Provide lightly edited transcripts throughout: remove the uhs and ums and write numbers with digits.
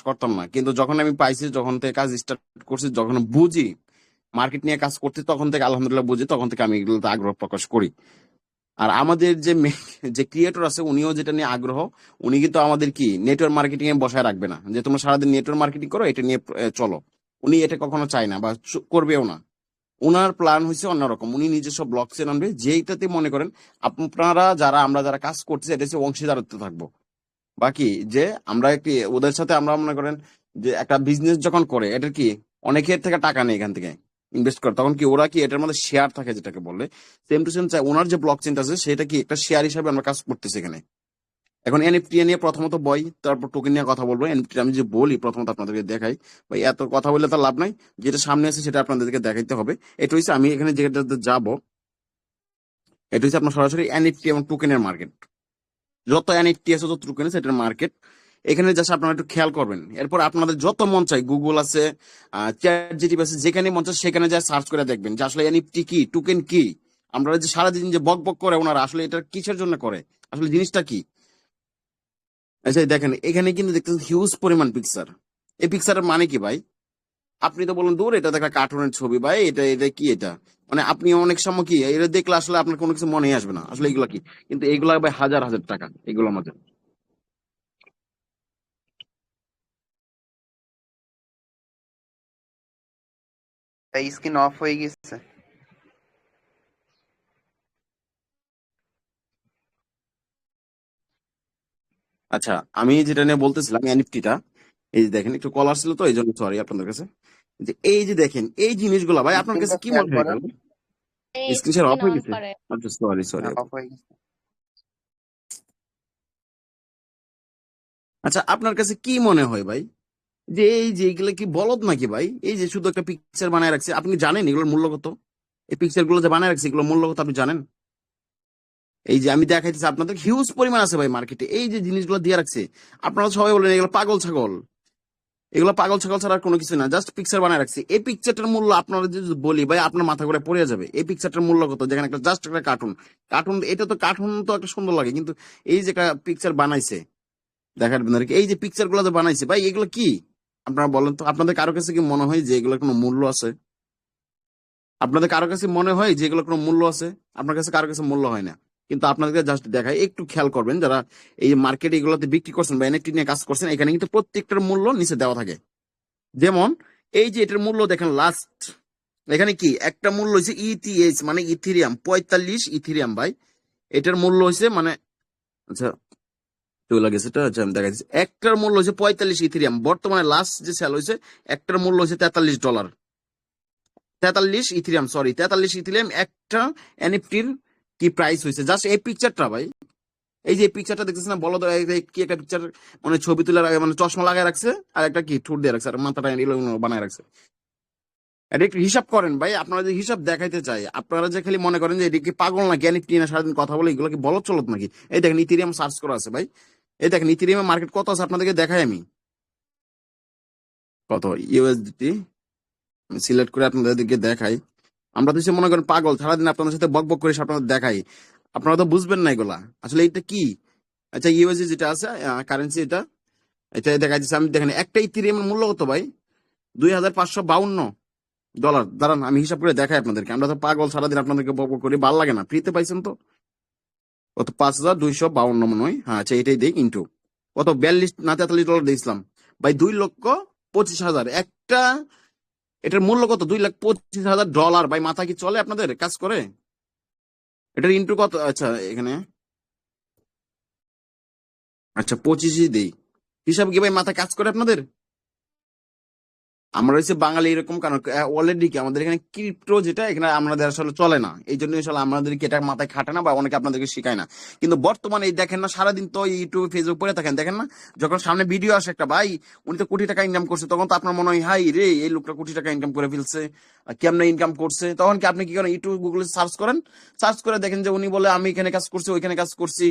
করতাম না, কিন্তু যখন আমি পাইছি, যখন থেকে কাজ স্টার্ট করছি, যখন বুঝি মার্কেট নিয়ে কাজ করতে, তখন থেকে আলহামদুলিল্লাহ বুঝি, তখন থেকে আমি এগুলোতে আগ্রহ প্রকাশ করি। আর আমাদের যে ক্রিয়েটর আছে, উনিও যেটা নিয়ে আগ্রহ, উনি কিন্তু আমাদের কি নেটওয়ার্ক মার্কেটিং এ বসায় রাখবে না, যে তোমরা সারাদিন নেটওয়ার্ক মার্কেটিং করো, এটা নিয়ে চলো। উনি এটা কখনো চায় না বা করবেও না। উনার প্ল্যান হয়েছে অন্যরকম, উনি নিজস্ব ব্লগ চেন আনবে, যেইটাতে মনে করেন আপনারা যারা, আমরা যারা কাজ করছি, এটা হচ্ছে অংশীদারত্ব থাকবো। বাকি যে আমরা কি ওদের সাথে, আমরা মনে করেন যে একটা বিজনেস যখন করে, এটা কি অনেকের থেকে টাকা নেই এখান থেকে ইনভেস্ট করে, তখন কি ওরা কি এটার মধ্যে শেয়ার থাকে, যেটাকে বলে সেম টু সেম চাই। ওনার যে ব্লক চেনটা আছে, সেটা কি একটা শেয়ার হিসাবে আমরা কাজ করতেছি এখানে। এখন এনএফটি নিয়ে প্রথমত বই, তারপর টোকেন নিয়ে কথা বলবো। এনএফটি আমি যে বলি, প্রথমত আপনাদেরকে দেখাই। ভাই এত কথা বললে তো লাভ নাই, যেটা সামনে আছে সেটা আপনাদেরকে দেখাইতে হবে। এটা হচ্ছে আমি এখানে যেটাতে যাব, এটা হচ্ছে আপনার সরাসরি এনএফটি এবং টোকেনের মার্কেট। যত এনএফটি আছে, যত টোকেন আছে, এটার মার্কেট। এখানে জাস্ট আপনারা একটু খেয়াল করবেন। এরপর আপনাদের যত মন চাই, গুগল আছে, চ্যাট জিটিপি আছে, যেখানে মন চায় সেখানে যা সার্চ করে দেখবেন যে আসলে এনএফটি কি, টোকেন কি। আমরা যে সারাদিন যে বক বক করে ওনারা, আসলে এটা কিসের জন্য করে, আসলে জিনিসটা কি। আচ্ছা দেখেন, এখানে কিন্তু দেখতেছেন হিউজ পরিমাণ পিকচার। এই পিকচারের মানে কি ভাই? আপনি তো বলেন দূর, এটা দেখা কার্টুনের ছবি ভাই, এটা এটা কি এটা। মানে আপনি অনেক সময় কি এটা দেখলে আসলে আপনার কোনো কিছু মনেই আসবে না আসলে এগুলা কি। কিন্তু এগুলা ভাই হাজার হাজার টাকা এগুলোর মধ্যে। এই স্ক্রিন অফ হয়ে গেছে। আচ্ছা, আমি যেটা নিয়ে বলতেছিলাম এনএফটিটা, এই যে দেখেন একটু কল আসছিল তো, এই জন্য সরি আপনাদের কাছে। যে এই যে দেখেন এই জিনিসগুলা ভাই, আপনার কাছে স্ক্রিনটা কি শেয়ার মনে হয় করেন। গেল? এই স্ক্রিন শেয়ার অফ স্ক্রিন হয়ে অন গেছে? করে। আচ্ছা সরি সরি। অফ হয়ে গেছে। আচ্ছা, আপনার কাছে কি মনে হয় ভাই, যে এই যে এগুলো কি বলদ নাকি ভাই? এই যে শুধু একটা পিকচার বানায় রাখছে, আপনি কি জানেন এগুলোর মূল্য কত? এই পিকচার গুলো যে বানায় রাখছে, এগুলোর মূল্য কত আপনি জানেন? এই যে আমি দেখাইতেছি আপনাদের, হিউজ পরিমাণ আছে ভাই মার্কেটে, এই যে জিনিসগুলো দিয়ে রাখছে। আপনারা সবাই বলেন এগুলো পাগল ছাগল, এগুলো পাগল ছাগল ছাড়া আর কোনো কিছু না, জাস্ট পিকচার বানায় রাখছে। এই পিকচারটার মূল্য আপনারা যদি বলি ভাই, আপনার মাথা করে পড়ে যাবে। এই পিকচারটার মূল্য কত? যেখানে একটা জাস্ট একটা কার্টুন, কার্টুন এটা তো, কার্টুন তো একটা সুন্দর লাগে, কিন্তু এই যে একটা পিকচার বানাইছে, দেখার এই যে পিকচার গুলো যে বানাইছে ভাই, এগুলো কি? আপনারা বলেন তো, আপনাদের কারো কাছে কি মনে হয় যে এগুলোর কোনো মূল্য আছে? আপনাদের কারো কাছে মনে হয় যে এগুলোর কোনো মূল্য আছে? আপনার কাছে কারো কাছে মূল্য হয় না। কিন্তু আপনাদেরকে জাস্ট দেখায়, একটু খেয়াল করবেন, যারা এই মার্কেটে এগুলোতে বিক্রি করছেন বা এনএফটি নিয়ে কাজ করছেন, এখানে কিন্তু প্রত্যেকটার মূল্য নিচে দেওয়া থাকে। যেমন এই যে এটার মূল্য দেখেন লাস্ট, এখানে কি একটা মূল্য হয়েছে ইথিএইচ মানে ইথিরিয়াম, 45 ইথিরিয়াম ভাই। এটার মূল্য হয়েছে মানে, আচ্ছা চলে গেছে এটা, আচ্ছা আমি দেখাচ্ছি। একটার মূল্য হয়েছে 45 ইথিরিয়াম, বর্তমানে লাস্ট যে সেল হয়েছে, একটার মূল্য হয়েছে $43। 43 ইথিরিয়াম, সরি 43 ইথিরিয়াম একটা এনএফটির কি প্রাইস হয়েছে। জাস্ট এই পিকচারটা ভাই, এই যে এই পিকচারটা দেখতেছেন না, বলো তো কি একটা পিকচার, মানে ছবি তোলার আগে মানে চশমা লাগায় রাখছে, আর একটা কি ঠোঁট দিয়ে রাখছে, আর মাথাটা এলো বানায় রাখছে। এটা একটু হিসাব করেন ভাই, আপনারা যে হিসাব দেখাইতে চাই, আপনারা যে খালি মনে করেন যে এটা কি পাগল নাকি এনএফটি না সারাদিন কথা বলে, এগুলো কি বলদ চলত নাকি? এই দেখেন ইথিরিয়াম সার্চ করা আছে ভাই, এই দেখেন ইথিরিয়ামের মার্কেট কত আছে আপনাদেরকে দেখাই আমি। কত ইউএসডিটি সিলেক্ট করে আপনাদেরকে দেখাই। আমরা তো সে মনে করেন পাগল, সারাদিন আপনাদের সাথে বক বক করে আপনাদের দেখাই, আপনারা তো বুঝবেন না এগুলা আসলে এটা কি। আচ্ছা ইউএসডি যেটা আছে কারেন্সি, এটা এটা দেখা যাচ্ছে। আমি দেখেন একটা ইথিরিয়ামের মূল্য কত ভাই? $2,552। দাঁড়ান আমি হিসাব করে দেখাই আপনাদেরকে, আমরা তো পাগল, সারাদিন আপনাদেরকে বক বক করি, ভাল লাগে না। ফ্রিতে পাইছেন তো, কত 5,252 মনে হয়। হ্যাঁ আচ্ছা এটাই দেখ ইন্টু কত, 42 না $43 দিয়েছিলাম ভাই, 2,25,000 একটা। এটার মূল্য কত? $2,25,000 ভাই। মাথা কি চলে আপনাদের, কাজ করে? এটার ইন্টু কত? আচ্ছা এখানে, আচ্ছা 25ই দেই। হিসাব কি ভাই মাথা কাজ করে আপনাদের? আমরা হচ্ছে বাঙালি এরকম, কারণ অলরেডি কি আমাদের এখানে ক্রিপ্টো যেটা, এখানে আমাদের আসলে চলে না, এই জন্য আসলে আমাদেরকে এটা মাথায় খাটে না, বা অনেকে আপনাদেরকে শিখায় না। কিন্তু বর্তমানে এই দেখেন না, সারাদিন তো ইউটিউব ফেসবুক পড়ে থাকেন, দেখেন না যখন সামনে ভিডিও আসে একটা, ভাই উনি তো কোটি টাকা ইনকাম করছে, তখন তো আপনার মনে হয় হাই রে, এই লোকটা কোটি টাকা ইনকাম করে ফেলছে, কেমনে ইনকাম করছে। তখন কি আপনি কি করেন, ইউটিউব গুগলে সার্চ করেন, সার্চ করে দেখেন যে উনি বলে আমি এখানে কাজ করছি, ওইখানে কাজ করছি,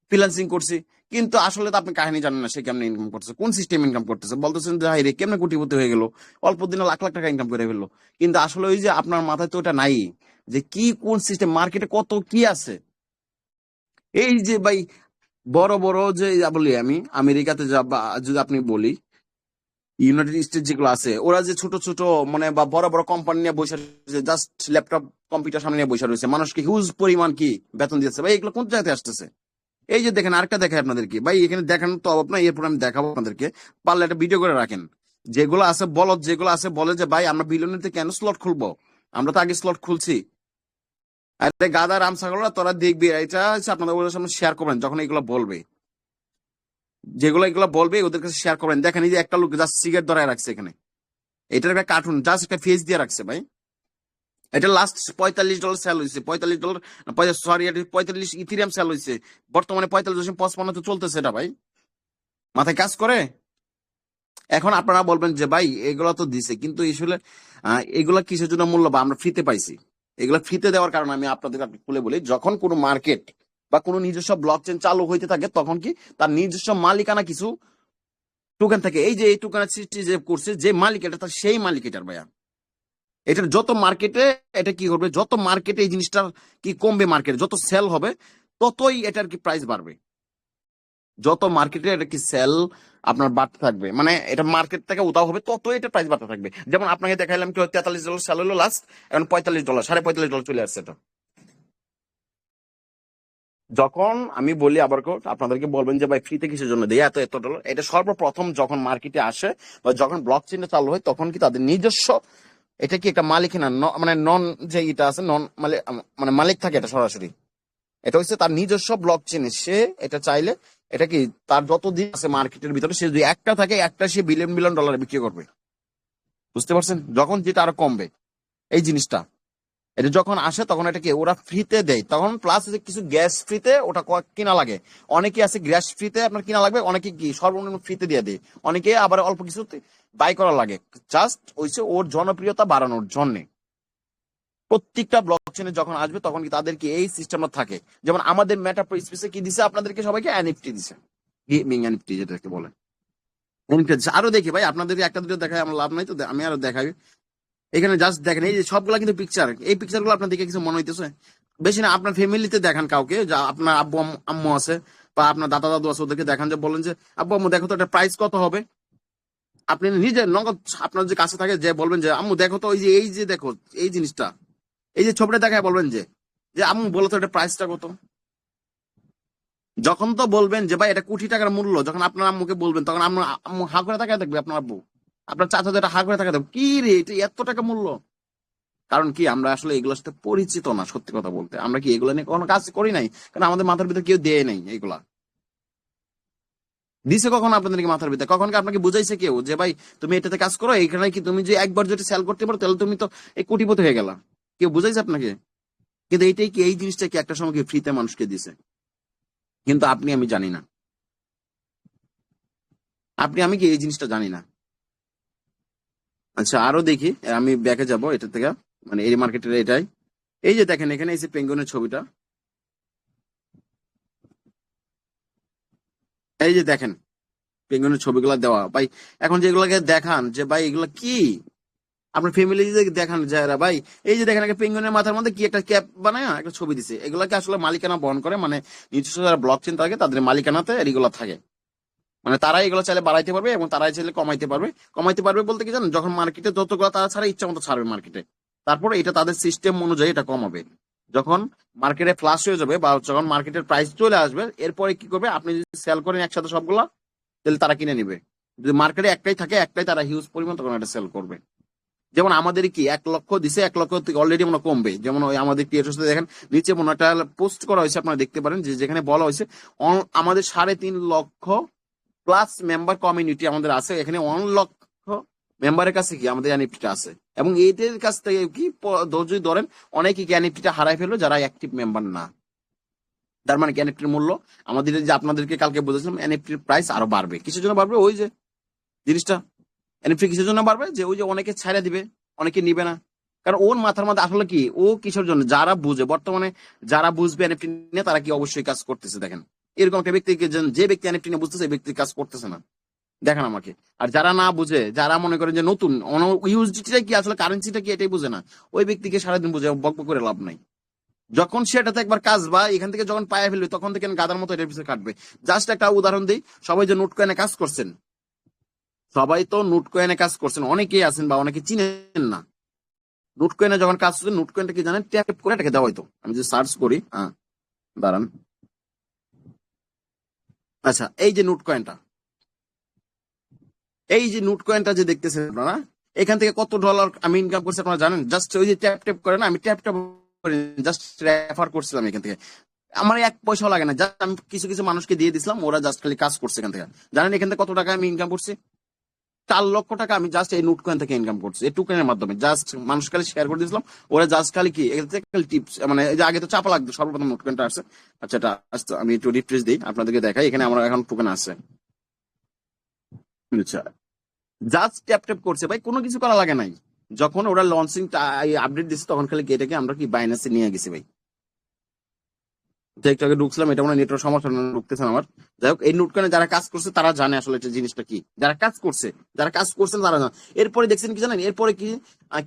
ফ্রিল্যান্সিং করছি। কিন্তু আসলে তো আপনি কাহিনী জানেন না, সে কেমনে ইনকাম করতেছে, কোন সিস্টেম ইনকাম করতেছে। বলতেছেন যে হাই রে কেমনে কোটিপতি হয়ে গেল, অল্প দিনে লাখ লাখ টাকা ইনকাম করে ফেললো। কিন্তু আসলে ওই যে আপনার মাথায় তো ওটা নাই, যে কি কোন সিস্টেম, মার্কেটে কত কি আছে। এই যে ভাই বড় বড় যে বলি আমি, আমেরিকাতে যা বা যদি আপনি বলি, ইউনাইটেড স্টেট যেগুলো আছে ওরা যে ছোট ছোট মানে বা বড় বড় কোম্পানি নিয়ে বসে রয়েছে, জাস্ট ল্যাপটপ কম্পিউটার সামনে নিয়ে বসে রয়েছে, মানুষকে হিউজ পরিমাণ কি বেতন দিচ্ছে ভাই, এগুলো কোন জায়গাতে আসতেছে? এই যে দেখেন, আরেকটা দেখাই আপনাদেরকে ভাই, এখানে দেখানোর তো অভাব নাই, এরপর আমি দেখাবো আপনাদেরকে, পারলে একটা ভিডিও করে রাখেন। যেগুলো আছে বলদ, যেগুলো আছে বলে যে ভাই আমরা বিলিয়নিতে কেন স্লট খুলবো, আমরা তো আগে স্লট খুলছি। আরে গাদা রাম ছাগলরা তোরা দেখবি, এটা হচ্ছে আপনাদের ওদের সামনে শেয়ার করবেন যখন এগুলো বলবে, যেগুলো এগুলো বলবে ওদের কাছে শেয়ার করবেন। দেখেন এই যে একটা লোক জাস্ট সিগারেট ধরায় রাখছে এখানে, এটার একটা কার্টুন, জাস্ট একটা ফেস দিয়ে রাখছে ভাই। এটা লাস্ট $45 সেল হয়েছে, $45, সরি, এটা 45 ইথিরিয়াম সেল হয়েছে, বর্তমানে 45.55 তো চলতেছে এটা ভাই, মাথায় কাজ করে? এখন আপনারা বলবেন যে ভাই এগুলা তো দিছে, কিন্তু আসলে এগুলা কিসের জন্য মূল্য, বা আমরা ফ্রিতে পাইছি? এগুলা ফ্রিতে দেওয়ার কারণে আমি আপনাদের খুলে বলি, যখন কোনো মার্কেট বা কোনো নিজস্ব ব্লক চেন চালু হইতে থাকে তখন কি তার নিজস্ব মালিকানা কিছু টোকেন থাকে। এই যে এই টোকেন সৃষ্টি যে করছে যে মালিক, এটা তার সেই মালিক এটার ভাইয়া। এটার যত মার্কেটে এটা কি করবে, যত মার্কেটে এই জিনিসটার কি কমবে, মার্কেটে যত সেল হবে ততই এটার কি প্রাইস বাড়বে। যত মার্কেটে এটা কি সেল আপনার বাড়তে থাকবে, মানে এটা মার্কেট থেকে উধাও হবে, ততই এটা প্রাইস বাড়তে থাকবে। যেমন আপনাকে দেখাইলাম কি $43 সেল হলো লাস্ট, এখন $45, $45.5 চলে আসছে এটা। যখন আমি বলি আবার আপনাদেরকে বলবেন যে ভাই ফ্রিতে কিসের জন্য দেয় এত এত ডলার, এটা সর্বপ্রথম যখন মার্কেটে আসে বা যখন ব্লক চেইনটা চালু হয় তখন কি তাদের নিজস্ব এটা কি একটা মালিক না, মানে নন যে এটা আছে নন মানে মালিক থাকে এটা সরাসরি, এটা হচ্ছে তার নিজস্ব ব্লক চেইন। সে এটা চাইলে এটা কি তার যতদিন আছে মার্কেটের ভিতরে, সে যদি একটা থাকে একটা সে বিলিয়ন বিলিয়ন ডলারে বিক্রি করবে। বুঝতে পারছেন? যখন যেটা আরো কমবে এই জিনিসটা, এটা যখন আসে তখন এটাকে ওরা ফ্রিতে দেয়, তখন প্লাস কিছু গ্যাস ফ্রিতে ওটা কিনা লাগে। অনেকে আছে গ্যাস ফ্রিতে আপনার কিনা লাগবে, অনেকে কি সর্বনিম্ন ফ্রিতে দিয়ে দেয়, অনেকে আবার অল্প কিছু বাই করা লাগে, জাস্ট হচ্ছে ওর জনপ্রিয়তা বাড়ানোর জন্য। প্রত্যেকটা ব্লক চেনে যখন আসবে তখন কি তাদেরকে এই সিস্টেমটা থাকে। যেমন আমাদের মেটা স্পেসে কি দিছে আপনাদেরকে সবাইকে, এনএফটি দিছে, গেমিং এনএফটি যেটাকে বলে এনএফটি দিছে। আরো দেখি ভাই, আপনাদেরকে একটা দুটো দেখাই, আমার লাভ নাই তো, আমি আরো দেখাই। এখানে জাস্ট দেখেন এই যে সবগুলা কিন্তু পিকচার, এই পিকচার গুলো আপনার দিকে কিছু মনে হইতেছে? বেশি না, আপনার ফ্যামিলিতে দেখান কাউকে, যা আপনার আব্বু আম্মু আছে বা আপনার দাদা দাদু আছে, ওদেরকে দেখান যে বলেন যে আব্বু আম্মু দেখো তো এটা প্রাইস কত হবে। আপনি নিজে নগদ আপনার যে কাছে থাকে যে বলবেন যে আম্মু দেখো তো, এই যে দেখো এই জিনিসটা, এই যে ছবিটা দেখায় বলবেন যে যে আম্মু বলো তো এটা প্রাইসটা কত। যখন তো বলবেন যে ভাই এটা কোটি টাকার মূল্য, যখন আপনার আম্মুকে বলবেন তখন আপনার আম্মু হা করে তাকায় দেখবে, আপনার আব্বু আপনার চাচা যেটা হা করে তাকায় দেখবে, কি রে এটা এত টাকা মূল্য। কারণ কি আমরা আসলে এগুলোর সাথে পরিচিত না, সত্যি কথা বলতে আমরা কি এগুলো নিয়ে কোনো কাজ করি নাই, কারণ আমাদের মাথার ভিতরে কেউ দেয় নাই এগুলা। দিছে কখন আপনাদেরকে মাথার ভিতরে? কখন কি আপনাকে বুঝাইছে কেউ যে ভাই তুমি এটাতে কাজ করো, এখানে কি তুমি যে একবার যদি সেল করতে পারো তাহলে তুমি তো এই কোটিপতি হয়ে গেলা? কেউ বুঝাইছে আপনাকে? কিন্তু এইটাই কি, এই জিনিসটা কি একটা সময় কি ফ্রিতে মানুষকে দিছে, কিন্তু আপনি আমি জানি না, আপনি আমি কি এই জিনিসটা জানি না। আচ্ছা আরো দেখি, আমি ব্যাকে যাব এটা থেকে, মানে এই মার্কেটের এটাই। এই যে দেখেন এখানে এই যে পেঙ্গুনের ছবিটা, এই যে দেখেন পেঙ্গুনের ছবিগুলো দেওয়া ভাই। এখন যেগুলোকে দেখান যে ভাই এগুলা কি, আপনার ফ্যামিলি দেখান যারা ভাই, এই যে দেখেন একটা পেঙ্গুনের মাথার মধ্যে কি একটা ক্যাপ বানায় একটা ছবি দিছে, এগুলাকে আসলে মালিকানা বহন করে, মানে নিজস্ব যারা ব্লক চেইন থাকে তাদের মালিকানাতে এগুলো থাকে। মানে তারাই এগুলো চাইলে বাড়াইতে পারবে এবং তারাই চাইলে কমাইতে পারবে। কমাইতে পারবে বলতে কি জানেন, যখন মার্কেটে যতগুলো তারা ছাড়া ইচ্ছা মতো ছাড়বে মার্কেটে, তারপরে এটা তাদের সিস্টেম অনুযায়ী এটা কমাবে। যখন মার্কেটে ফ্লাশ হয়ে যাবে বা যখন মার্কেটের প্রাইস চলে আসবে, এরপরে কি করবে, আপনি যদি সেল করেন একসাথে সবগুলা তাহলে তারা কিনে নিবে। যদি মার্কেটে একটাই থাকে, একটাই তারা হিউজ পরিমাণ তখন এটা সেল করবে। যেমন আমাদের কি 1 লক্ষ দিছে, 1 লক্ষ থেকে অলরেডি মনে হয় কমবে। যেমন ওই আমাদের ক্রিয়েটর দেখেন নিচে মনে হয় একটা পোস্ট করা হয়েছে, আপনারা দেখতে পারেন যে যেখানে বলা হয়েছে আমাদের 3.5 লক্ষ প্লাস মেম্বার কমিউনিটি আমাদের আছে, এখানে 1 লক্ষ মেম্বারের কাছে কি আমাদের এনএফটিটা আছে, এবং এদের কাছ থেকে কি যদি ধরেন অনেকে কি এনএফটিটা হারাই ফেললো যারা অ্যাক্টিভ মেম্বার না। তার মানে কি এনএফটির মূল্য আমাদের যে আপনাদেরকে কালকে বলেছিলাম, এনএফটির প্রাইস আরো বাড়বে। কিসের জন্য বাড়বে? ওই যে জিনিসটা, এনএফটি কিসের জন্য বাড়বে, যে ওই যে অনেকে ছাইড়া দিবে, অনেকে নিবে না। কারণ ওর মাথার মধ্যে আসলে কি, ও কিসের জন্য, যারা বুঝে বর্তমানে যারা বুঝবে এনএফটি নিয়ে তারা কি অবশ্যই কাজ করতেছে। দেখেন এরকম একটা ব্যক্তিকে, যে ব্যক্তি এনএফটি নিয়ে বুঝতেছে, এই ব্যক্তি কাজ করতেছে না, দেখেন আমাকে। আর যারা না বুঝে, যারা মনে করেন যে নতুন ইউএসডিটা কি আসলে কারেন্সিটা কি এটাই বুঝে না, ওই ব্যক্তিকে সারাদিন বুঝে বকবক করে লাভ নাই। যখন সেটাতে একবার কাজ বা এখান থেকে যখন পায়ে ফেলবে তখন থেকে গাদার মতো এটার পিছনে কাটবে। জাস্ট একটা উদাহরণ দিই, সবাই যে নোট কয়েনে কাজ করছেন, সবাই তো নোট কয়েনে কাজ করছেন, অনেকেই আছেন বা অনেকে চিনেন না। নোট কয়েনে যখন কাজ করছেন, নোট কয়েনটা কি জানেন, ট্যাপ করে এটাকে দেওয়া হয়তো। আমি যদি সার্চ করি, দাঁড়ান। আচ্ছা, এই যে নোট কয়েনটা, এই যে নোট কয়েনটা যে দেখতেছেন আপনারা, এখান থেকে কত ডলার আমি ইনকাম করছি আপনারা জানেন? জাস্ট ওই যে ট্যাপ ট্যাপ করে না, আমি ট্যাপ ট্যাপ করে জাস্ট রেফার করছিলাম এখান থেকে। আমার 1 পয়সাও লাগে না, জাস্ট আমি কিছু কিছু মানুষকে দিয়ে দিছিলাম, ওরা জাস্ট খালি কাজ করছে এখান থেকে। জানেন এখান থেকে কত টাকা আমি ইনকাম করছি? 4 লক্ষ টাকা আমি জাস্ট এই নোট কয়েন থেকে ইনকাম করছি, এই টোকেনের মাধ্যমে। জাস্ট মানুষ খালি শেয়ার করে দিয়েছিলাম, ওরা জাস্ট খালি কি এখান থেকে খালি টিপস, মানে এই যে আগে তো চাপা লাগতো, সর্বপ্রথম নোট কয়েনটা আসছে। আচ্ছা, এটা আসতো, আমি একটু রিফ্রেশ দিই আপনাদেরকে দেখাই। এখানে আমার এখন টোকেন আছে। আচ্ছা, জাস্ট ট্যাপ ট্যাপ করছে ভাই, কোনো কিছু করা লাগে নাই। যখন ওরা লঞ্চিং আপডেট দিচ্ছে, তখন খালি এটাকে আমরা কি বাইন্যান্সে নিয়ে গেছি ভাই। একটু আগে ঢুকছিলাম, এটা মানে নেটওয়ার্ক সমস্যা ঢুকতেছে আমার। যাই হোক, এই নোটকয়েনে যারা কাজ করছে তারা জানে আসলে এটা জিনিসটা কি। যারা কাজ করছে, যারা কাজ করছেন তারা জানে। এরপরে দেখছেন কি জানেন, এরপরে কি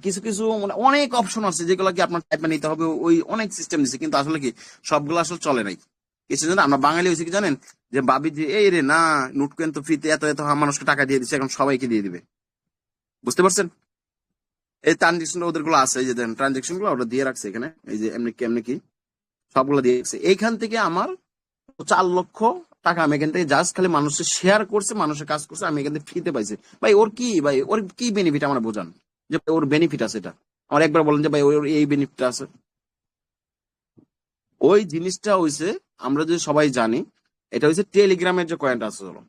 কিছু কিছু মানে অনেক অপশন আছে যেগুলো কি আপনার টাইপে নিতে হবে, ওই অনেক সিস্টেম দিচ্ছে, কিন্তু আসলে কি সবগুলো আসলে চলে নাই। কিছু জানেন, আমরা বাঙালি হয়েছি কি জানেন, যে ভাবি যে এই রে না, নোটকয়েন তো ফ্রিতে এত এত মানুষকে টাকা দিয়ে দিচ্ছে, এখন সবাইকে দিয়ে দিবে। বুঝতে পারছেন? এই ট্রানজেকশন ওদের গুলো আছে, এই যে দেন ট্রানজেকশন গুলো ওরা দিয়ে রাখছে এখানে, এই যে এমনি কেমনি কি সবগুলো দিয়ে রাখছে। এইখান থেকে আমার 4 লক্ষ টাকা আমি এখান থেকে জাস্ট খালি মানুষের শেয়ার করছে, মানুষের কাজ করছে, আমি এখান থেকে ফ্রিতে পাইছি। ভাই ওর কি, ভাই ওর কি বেনিফিট আমার বোঝান, যে ভাই ওর বেনিফিট আছে এটা আমার একবার বলেন, যে ভাই ওর এই বেনিফিট আছে। ওই জিনিসটা হইছে, আমরা যে সবাই জানি, এটা হইছে টেলিগ্রামের যে কয়েনটা আছে। চলো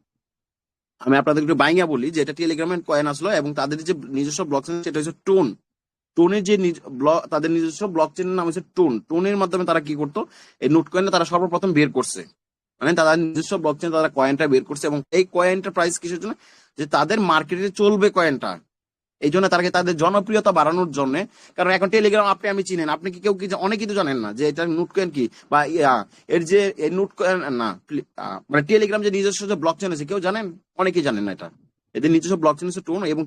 আমি আপনাদের একটু বাইঙ্গা বলি, যে এটা টেলিগ্রামের কয়েন আসলো, এবং তাদের যে নিজস্ব ব্লক চেন সেটা হচ্ছে টোন। টোনের যে তাদের নিজস্ব ব্লক চেনের নাম হচ্ছে টোন। টোনের মাধ্যমে তারা কি করতো, এই নোট কয়েনটা তারা সর্বপ্রথম বের করছে। মানে তারা নিজস্ব ব্লক চেনে তারা কয়েনটা বের করছে, এবং এই কয়েনটা প্রাইস কিসের জন্য, যে তাদের মার্কেটে চলবে কয়েনটা, এই জন্য তারা তাদের জনপ্রিয়তা বাড়ানোর জন্য। কারণ এখন টেলিগ্রাম আপনি আমি চিনেন, আপনি কি কেউ কি অনেকেই তো জানেন না যে এটা নোট কয়েন কি, বা এর যে নোট কয়েন না, মানে টেলিগ্রাম যে নিজস্ব যে ব্লক চেন আছে, কেউ জানেন? অনেকেই জানেন না এটা। এদের নিজস্ব ব্লক চেন হচ্ছে টোন, এবং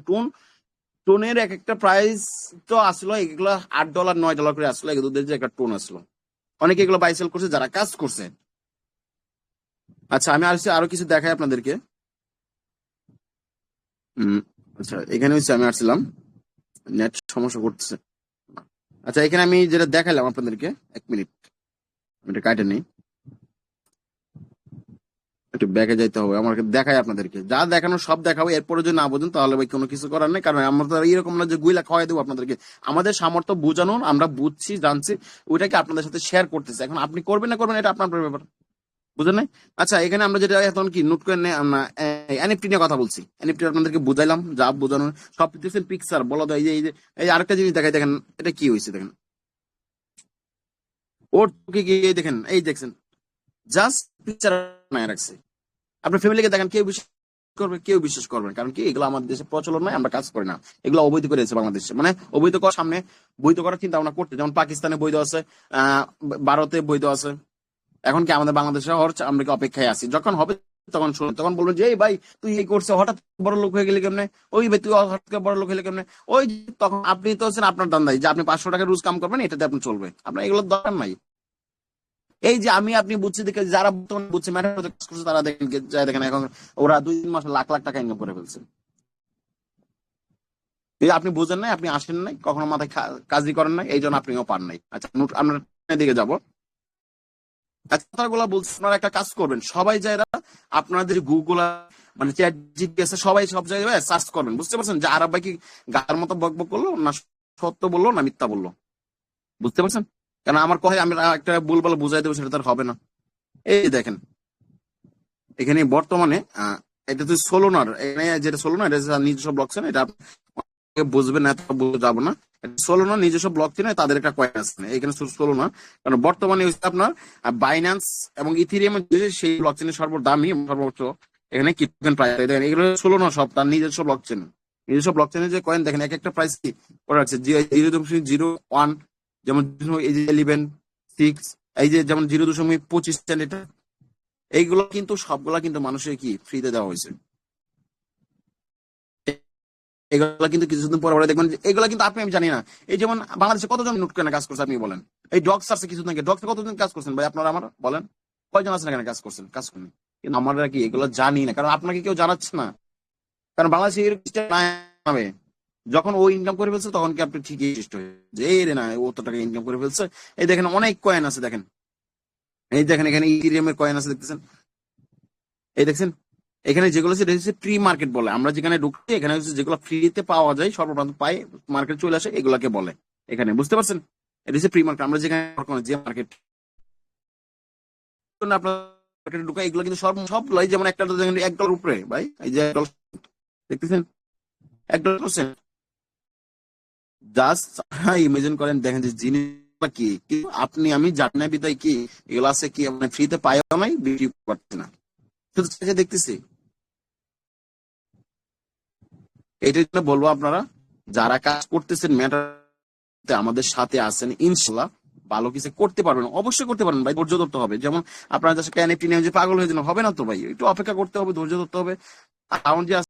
টোনের এক একটা প্রাইস তো আসলো, এগুলো $8 $9 করে আসলো, এগুলোদের যে একটা টোন আসলো। অনেকে এগুলো বাই সেল করছে যারা কাজ করছে। আচ্ছা, আমি আরো কিছু দেখাই আপনাদেরকে। হম, আচ্ছা এখানে হচ্ছে আমি আসছিলাম, নেট সমস্যা করতেছে। আচ্ছা, এখানে আমি যেটা দেখাইলাম আপনাদেরকে, 1 মিনিট, এটা কাটে নেই, একটু ব্যাকে যাইতে হবে আমাকে, দেখাই আপনাদেরকে যা দেখানো সব দেখাবো। এরপরে যদি না বোঝেন তাহলে ভাই কোনো কিছু করার নেই, কারণ আমরা তো এরকম না যে গুইলা খাওয়াই দেবো আপনাদেরকে। আমাদের সামর্থ্য বোঝানোর, আমরা বুঝছি জানছি, ওইটাকে আপনাদের সাথে শেয়ার করতেছি। এখন আপনি করবেন না করবেন এটা আপনার ব্যাপার, বুঝেন নাই? আচ্ছা, এখানে আমরা যেটা এখন কি নোট করে এনএফটি নিয়ে কথা বলছি, এনএফটি আপনাদেরকে বুঝাইলাম, যা বোঝানোর সব কিছু পিকচার বলা যায়। এই যে আরেকটা জিনিস দেখাই, দেখেন এটা কি হয়েছে, দেখেন ওর কি কি, দেখেন এই দেখছেন, জাস্ট পিকচার বানায় রাখছে। আপনার ফ্যামিলিকে দেখেন, কেউ বিশ্বাস করবে, কেউ বিশ্বাস করবেন, কারণ কি এগুলো আমাদের দেশে প্রচলন নয়, আমরা কাজ করি না। এগুলো অবৈধ করেছে বাংলাদেশে, মানে অবৈধ করার সামনে বৈধ করার চিন্তা ভাবনা করতে, যেমন পাকিস্তানে বৈধ আছে, ভারতে বৈধ আছে। এখন কি আমাদের বাংলাদেশে আমরা কি অপেক্ষায় আছি, যখন হবে তখন শুনে, তখন বলবেন যে এই ভাই তুই এই করছে, হঠাৎ বড় লোক হয়ে গেলি কেমনে, ওই ভাই তুই হঠাৎ করে বড় লোক হলে কেমনে, ওই তখন আপনি তো হচ্ছেন আপনার দান্দাই, যে আপনি 500 টাকা রোজ কাম করবেন, এটাতে আপনি চলবে, আপনার এগুলোর দরকার নাই। এই যে আমি আপনি বুঝছি দেখে, যারা বর্তমানে বুঝছে ম্যাটার করছে, তারা দেখেন দেখেন এখন ওরা 2-3 মাসে লাখ লাখ টাকা ইনকাম করে ফেলছে। এই আপনি বুঝেন নাই, আপনি আসেন নাই কখনো, মাথায় কাজই করেন নাই, এই জন্য আপনিও পান নাই। আচ্ছা, আমরা দিকে যাবো। কথাগুলো বলছি, আপনারা একটা কাজ করবেন, সবাই যারা আপনাদের গুগল মানে চ্যাট জিপিটি আছে, সবাই সব জায়গায় সার্চ করবেন। বুঝতে পারছেন যে আরব ভাই কি গার মতো বকবক করলো, না সত্য বললো, না মিথ্যা বললো? বুঝতে পারছেন? কারণ আমার কথায় আমি একটা ভুলভাল বুঝাই দেবো, সেটা তার হবে না। এই দেখেন, এখানে বর্তমানে এটা তো সোলোনার, এখানে যেটা সোলোনার, এটা নিজস্ব ব্লক চেন, এটা বুঝবেন না, যাবো না। সোলোনা নিজস্ব ব্লক চেনে তাদের একটা কয়েন আছে এখানে, সোলোনা। কারণ বর্তমানে হচ্ছে আপনার বাইন্যান্স এবং ইথেরিয়াম, সেই ব্লক চেনের সর্বদামি সর্বোচ্চ এখানে কি প্রাইস, দেখেন এগুলো সোলোনা সব তার নিজস্ব ব্লক চেন। নিজস্ব ব্লক চেনের যে কয়েন দেখেন, এক একটা প্রাইস কি করে রাখছে, 0.01, যেমন এই যে 11.6, এই যে যেমন 0.25 এটা, এইগুলো কিন্তু সবগুলা কিন্তু মানুষের কি ফ্রিতে দেওয়া হয়েছে। এগুলা কিন্তু কিছুদিন পরে পরে দেখবেন এগুলা কিন্তু আপনি আমি জানি না। এই যেমন বাংলাদেশে কতজন নোট কেনা কাজ করছে আপনি বলেন? এই ডগস আসছে কিছুদিন আগে, ডগস কতদিন কাজ করছেন ভাই আপনারা আমার বলেন? কয়জন আছেন এখানে কাজ করছেন? কাজ করেন, কিন্তু আমরা কি এগুলো জানি না, কারণ আপনাকে কেউ জানাচ্ছে না। কারণ বাংলাদেশে এরকম system নাই হবে। যখন ও ইনকাম করে ফেলছে তখন কি আপনি ঠিকই সৃষ্টি হয়ে যে এই রে না ও তো টাকা ইনকাম করে ফেলছে। এই দেখেন অনেক কয়েন আছে দেখেন, এই দেখেন এখানে ইথেরিয়ামের কয়েন আছে দেখতেছেন, এই দেখছেন এখানে যেগুলো আছে এটা হচ্ছে প্রি মার্কেট বলে। আমরা যেখানে ঢুকছি এখানে হচ্ছে যেগুলো ফ্রিতে পাওয়া যায় সর্বপ্রথম পাই মার্কেট চলে আসে এগুলাকে বলে এখানে, বুঝতে পারছেন? এটা হচ্ছে প্রি মার্কেট। আমরা যেখানে যে মার্কেট আপনার মার্কেটে ঢুকা এগুলো কিন্তু সবগুলাই যেমন একটা দেখেন $1 উপরে ভাই, এই যে $1 দেখতেছেন $1 জাস্ট ইমেজিন করেন, দেখেন যে জিনিসটা কি কিন্তু আপনি আমি জানি না বিদায় কি এগুলো আছে কি মানে ফ্রিতে পাইও নাই বিক্রি করতে না, শুধু চেয়ে দেখতেছি। এইটার জন্য বলবো আপনারা যারা কাজ করতেছেন ম্যাটার আমাদের সাথে আছেন, ইনশাল্লাহ ভালো কিছু করতে পারবেন, অবশ্যই করতে পারবেন ভাই। ধৈর্য ধরতে হবে। যেমন আপনারা জাস্ট এনএফটি নিয়ে যে পাগল হয়ে যেন হবে না তো ভাই, একটু অপেক্ষা করতে হবে, ধৈর্য ধরতে হবে। এখন যে